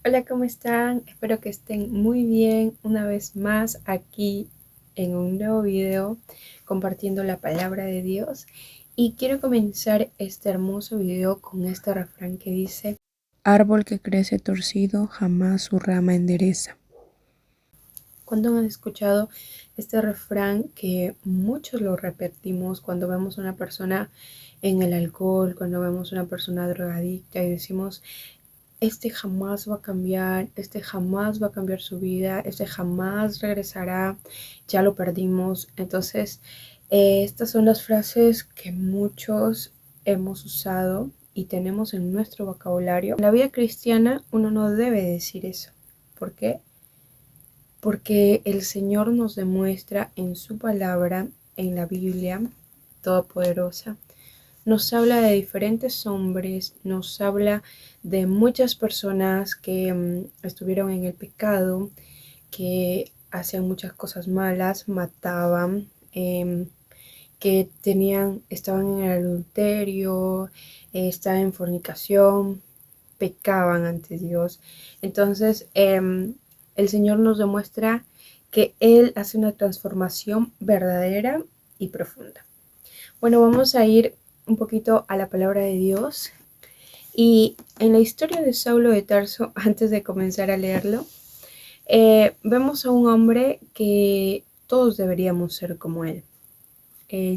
Hola, ¿cómo están? Espero que estén muy bien una vez más aquí en un nuevo video compartiendo la palabra de Dios. Y quiero comenzar este hermoso video con este refrán que dice: árbol que crece torcido jamás su rama endereza. ¿Cuándo han escuchado este refrán que muchos lo repetimos cuando vemos a una persona en el alcohol, cuando vemos a una persona drogadicta y decimos: este jamás va a cambiar, este jamás va a cambiar su vida, este jamás regresará, ya lo perdimos? Entonces, estas son las frases que muchos hemos usado y tenemos en nuestro vocabulario. En la vida cristiana uno no debe decir eso. ¿Por qué? Porque el Señor nos demuestra en su palabra, en la Biblia todopoderosa, nos habla de diferentes hombres, nos habla de muchas personas que estuvieron en el pecado, que hacían muchas cosas malas, mataban, que estaban en el adulterio, estaban en fornicación, pecaban ante Dios. Entonces, el Señor nos demuestra que Él hace una transformación verdadera y profunda. Bueno, vamos a ir un poquito a la palabra de Dios. Y en la historia de Saulo de Tarso, antes de comenzar a leerlo, vemos a un hombre que todos deberíamos ser como él,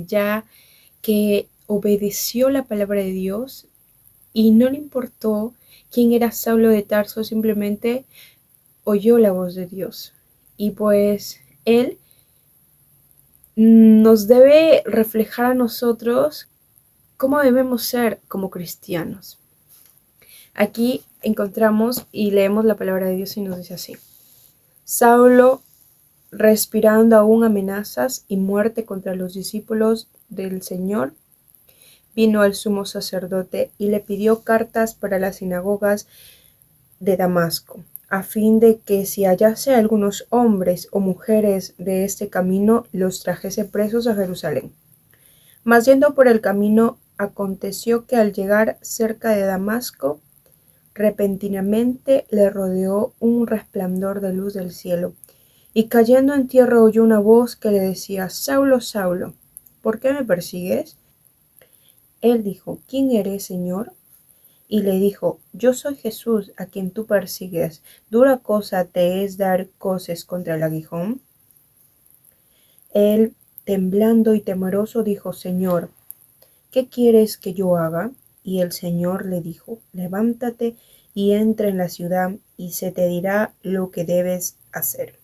ya que obedeció la palabra de Dios y no le importó quién era Saulo de Tarso, simplemente oyó la voz de Dios. Y pues él nos debe reflejar a nosotros cómo debemos ser como cristianos. Aquí encontramos y leemos la palabra de Dios y nos dice así: Saulo, respirando aún amenazas y muerte contra los discípulos del Señor, vino al sumo sacerdote y le pidió cartas para las sinagogas de Damasco, a fin de que si hallase algunos hombres o mujeres de este camino, los trajese presos a Jerusalén. Mas yendo por el camino, aconteció que al llegar cerca de Damasco, repentinamente le rodeó un resplandor de luz del cielo, y cayendo en tierra oyó una voz que le decía: Saulo, Saulo, ¿por qué me persigues? Él dijo: ¿Quién eres, Señor? Y le dijo: Yo soy Jesús, a quien tú persigues. ¿Dura cosa te es dar coces contra el aguijón? Él, temblando y temeroso, dijo: Señor, ¿qué quieres que yo haga? Y el Señor le dijo: Levántate y entra en la ciudad, y se te dirá lo que debes hacer.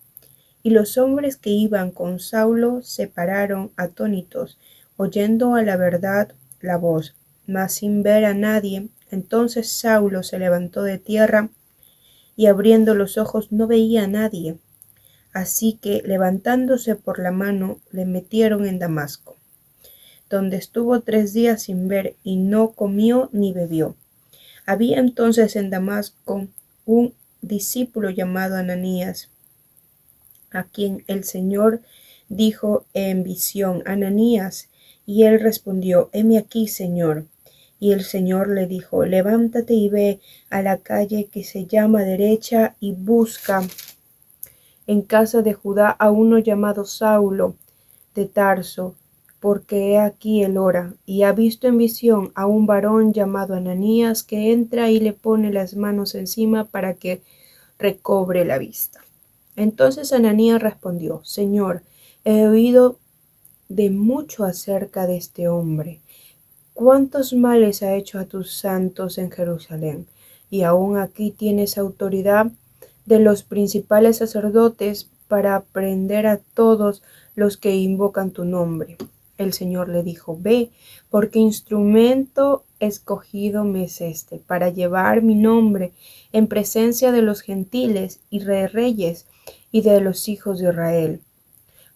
Y los hombres que iban con Saulo se pararon atónitos, oyendo a la verdad la voz, mas sin ver a nadie. Entonces Saulo se levantó de tierra, y abriendo los ojos no veía a nadie. Así que, levantándose por la mano, le metieron en Damasco, donde estuvo 3 días sin ver, y no comió ni bebió. Había entonces en Damasco un discípulo llamado Ananías, a quien el Señor dijo en visión: Ananías. Y él respondió: heme aquí, Señor. Y el Señor le dijo: levántate y ve a la calle que se llama Derecha, y busca en casa de Judá a uno llamado Saulo de Tarso, porque he aquí él ora, y ha visto en visión a un varón llamado Ananías, que entra y le pone las manos encima para que recobre la vista. Entonces Ananías respondió: Señor, he oído de mucho acerca de este hombre, cuántos males ha hecho a tus santos en Jerusalén, y aún aquí tienes autoridad de los principales sacerdotes para prender a todos los que invocan tu nombre. El Señor le dijo: Ve, porque instrumento escogido me es este, para llevar mi nombre en presencia de los gentiles y de reyes y de los hijos de Israel,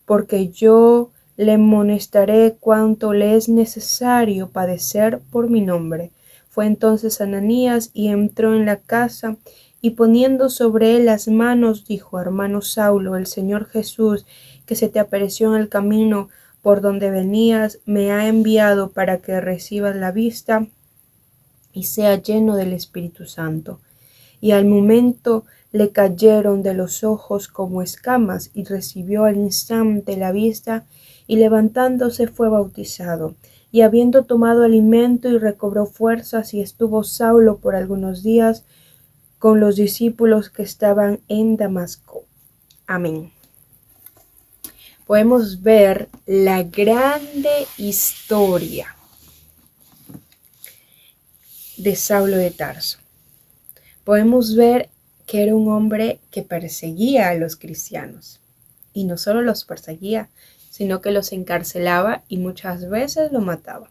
porque yo le amonestaré cuánto le es necesario padecer por mi nombre. Fue entonces Ananías y entró en la casa, y poniendo sobre él las manos, dijo: Hermano Saulo, el Señor Jesús, que se te apareció en el camino por donde venías, me ha enviado para que recibas la vista y sea lleno del Espíritu Santo. y al momento le cayeron de los ojos como escamas, y recibió al instante la vista, y levantándose fue bautizado. Y habiendo tomado alimento y recobró fuerzas, y estuvo Saulo por algunos días con los discípulos que estaban en Damasco. Amén. Podemos ver la grande historia de Saulo de Tarso. Podemos ver que era un hombre que perseguía a los cristianos. Y no solo los perseguía, sino que los encarcelaba y muchas veces lo mataba.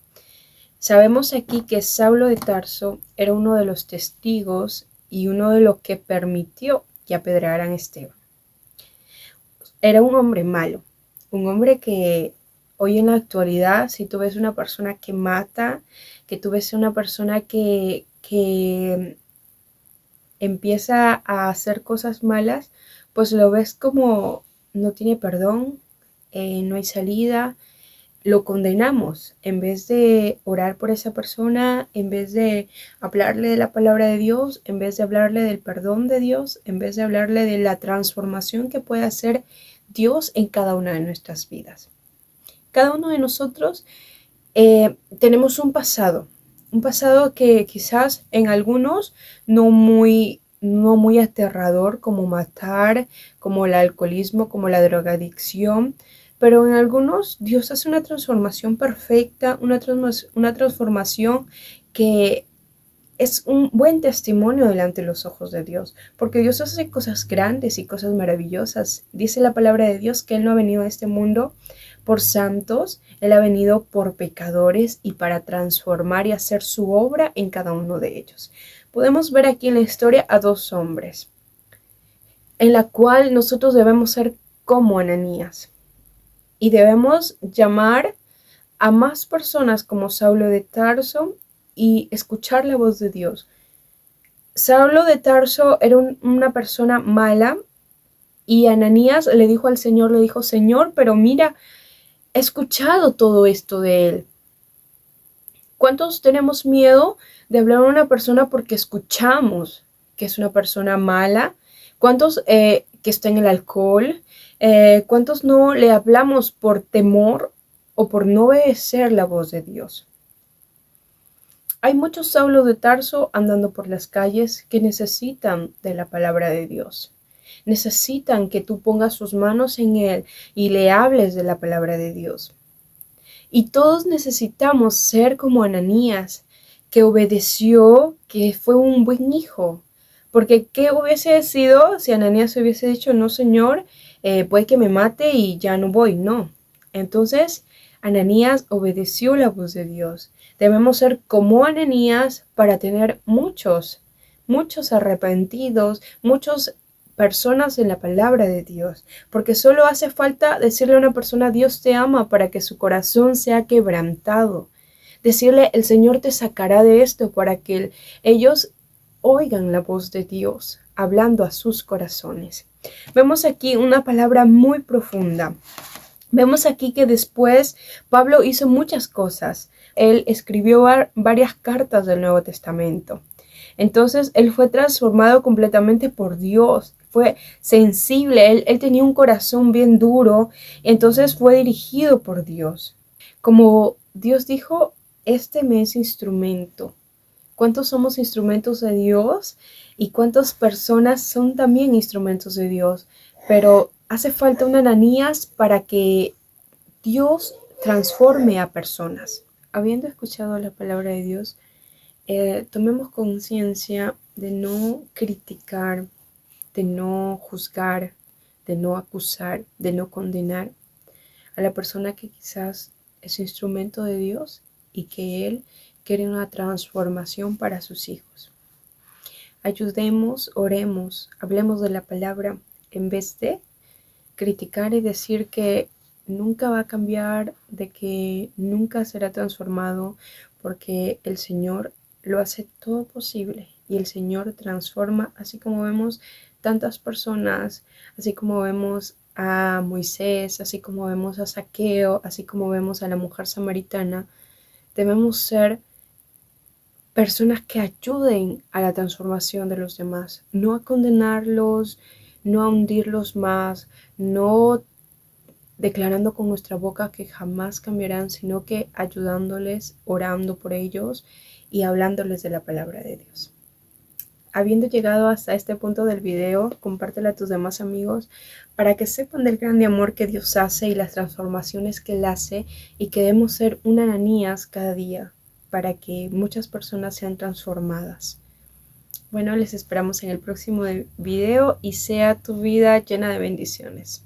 Sabemos aquí que Saulo de Tarso era uno de los testigos y uno de los que permitió que apedrearan a Esteban. Era un hombre malo, un hombre que hoy en la actualidad, si tú ves una persona que mata, que tú ves una persona que empieza a hacer cosas malas, pues lo ves como no tiene perdón, no hay salida, lo condenamos. En vez de orar por esa persona, en vez de hablarle de la palabra de Dios, en vez de hablarle del perdón de Dios, en vez de hablarle de la transformación que puede hacer Dios en cada una de nuestras vidas. Cada uno de nosotros tenemos un pasado que quizás en algunos no muy aterrador, como matar, como el alcoholismo, como la drogadicción, pero en algunos Dios hace una transformación perfecta, una transformación que es un buen testimonio delante de los ojos de Dios, porque Dios hace cosas grandes y cosas maravillosas. Dice la palabra de Dios que Él no ha venido a este mundo por santos, Él ha venido por pecadores y para transformar y hacer su obra en cada uno de ellos. Podemos ver aquí en la historia a dos hombres, en la cual nosotros debemos ser como Ananías y debemos llamar a más personas como Saulo de Tarso y escuchar la voz de Dios. Saulo de Tarso era una persona mala y Ananías le dijo al Señor, le dijo, Señor, pero mira, he escuchado todo esto de él. ¿Cuántos tenemos miedo de hablar a una persona porque escuchamos que es una persona mala? ¿Cuántos que está en el alcohol? ¿Cuántos no le hablamos por temor o por no obedecer la voz de Dios? Hay muchos Saulos de Tarso andando por las calles que necesitan de la palabra de Dios. Necesitan que tú pongas tus manos en él y le hables de la palabra de Dios. Y todos necesitamos ser como Ananías, que obedeció, que fue un buen hijo. Porque ¿qué hubiese sido si Ananías hubiese dicho, no, Señor, puede que me mate y ya no voy? No. Entonces, Ananías obedeció la voz de Dios. Debemos ser como Ananías para tener muchos arrepentidos, muchos personas en la palabra de Dios, porque solo hace falta decirle a una persona Dios te ama para que su corazón sea quebrantado. Decirle el Señor te sacará de esto para que ellos oigan la voz de Dios hablando a sus corazones. Vemos aquí una palabra muy profunda. Vemos aquí que después Pablo hizo muchas cosas. Él escribió varias cartas del Nuevo Testamento. Entonces él fue transformado completamente por Dios. Fue sensible, él tenía un corazón bien duro, entonces fue dirigido por Dios. Como Dios dijo, este me es instrumento. ¿Cuántos somos instrumentos de Dios? ¿Y cuántas personas son también instrumentos de Dios? Pero hace falta un Ananías para que Dios transforme a personas. Habiendo escuchado la palabra de Dios, tomemos conciencia de no criticar, de no juzgar, de no acusar, de no condenar a la persona que quizás es instrumento de Dios y que Él quiere una transformación para sus hijos. Ayudemos, oremos, hablemos de la palabra en vez de criticar y decir que nunca va a cambiar, de que nunca será transformado, porque el Señor lo hace todo posible y el Señor transforma, así como vemos tantas personas, así como vemos a Moisés, así como vemos a Zaqueo, así como vemos a la mujer samaritana. Debemos ser personas que ayuden a la transformación de los demás, no a condenarlos, no a hundirlos más, no declarando con nuestra boca que jamás cambiarán, sino que ayudándoles, orando por ellos y hablándoles de la palabra de Dios. Habiendo llegado hasta este punto del video, compártelo a tus demás amigos para que sepan del grande amor que Dios hace y las transformaciones que Él hace, y que debemos ser un Ananías cada día para que muchas personas sean transformadas. Bueno, les esperamos en el próximo video y sea tu vida llena de bendiciones.